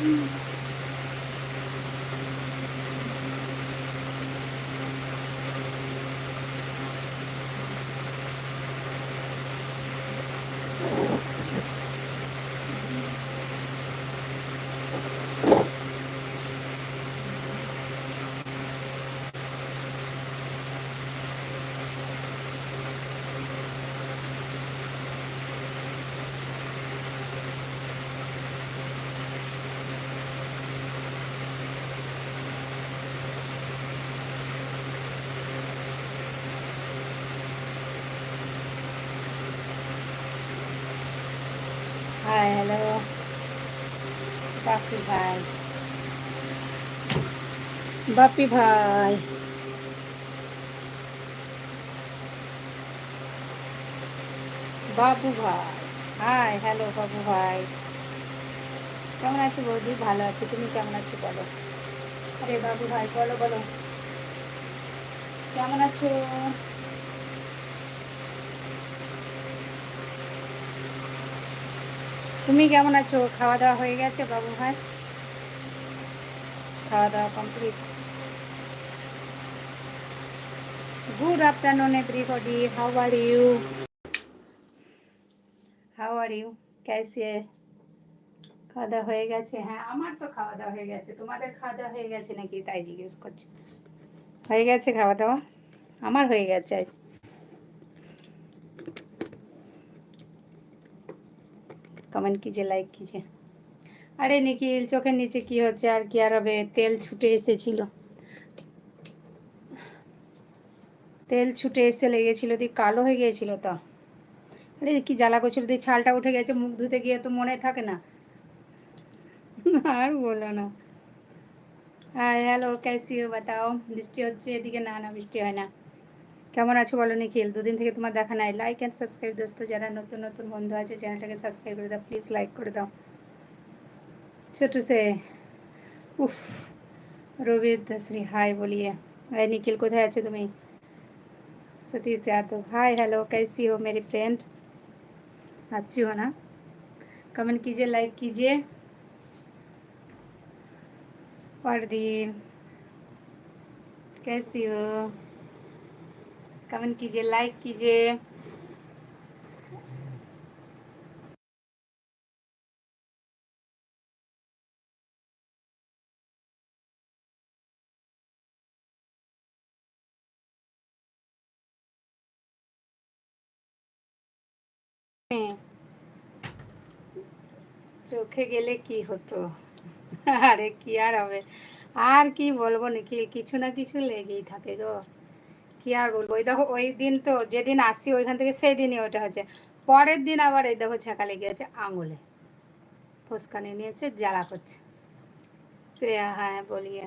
Hi hello বাপি ভাই, বাপি ভাই, বাবু ভাই। হাই হ্যালো বাবু ভাই, কেমন আছো বৌদি? ভালো আছি, তুমি কেমন আছো বলো? আরে বাবু ভাই বলো বলো, কেমন আছো? তুমি কেমন আছো? খাওয়া দাওয়া হয়ে গেছে বাবু ভাই? খাওয়া দাওয়া complete? Good afternoon everybody, how are you? How are you? कैसे है? খাওয়া দাওয়া হয়ে গেছে? হ্যাঁ আমার তো খাওয়া দাওয়া হয়ে গেছে, তোমাদের খাওয়া দাওয়া হয়ে গেছে নাকি তাই জিজ্ঞেস করছি। হয়ে গেছে খাওয়া দাওয়া? আমার হয়ে গেছে আজ। কমেন্ট कीजिए, লাইক कीजिए। আরে নিখিল, চোখের নিচে কি হচ্ছে? আর কি আর হবে, তেল ছুটে এসেছিল, তেল ছুটে এসে লেগেছিল দিয়ে কালো হয়ে গিয়েছিল তো। আরে কি জ্বালা করছিল দিয়ে, ছালটা উঠে গেছে, মুখ ধুতে গিয়ে তো মনে থাকে না। আর বলো না। হ্যাঁ হ্যালো, कैसी हो बताओ? বৃষ্টি হচ্ছে এদিকে? না না বৃষ্টি হয় না। কেমন আছো বলো নিখিল? দুদিন থেকে তোমার দেখা নাই। লাইক অ্যান্ড সাবস্ক্রাইব দোস্ত, যারা নতুন নতুন বন্ধু আছে চ্যানেলটাকে সাবস্ক্রাইব করে দাও প্লিজ, লাইক করে দাও। ছোট সে উফ, রবি দসরি হাই বলিए। अरे निखिल কোথায় আছো তুমি? सतीश यादव हाय हेलो, कैसी हो मेरी फ्रेंड? अच्छी हो ना? कमेंट कीजिए, लाइक कीजिए। परदीप कैसी हो? कमेंट कीजिए, लाइक कीजिए। চোখে গেলে কি হতো? আরে কি আর হবে, আর কি বলবো নিখিল, কিছু না কিছু লেগেই থাকে গো। কি আর বলবো, ওই দেখো ওই দিন তো যেদিন আসি ওইখান থেকে সেই দিনই ওটা হচ্ছে, পরের দিন আবার এই দেখো ছ্যাঁকা লেগে আছে আঙুলে, ফোসকানি নিয়েছে, জ্বালা করছে। শ্রেয়া হ্যাঁ বলিए।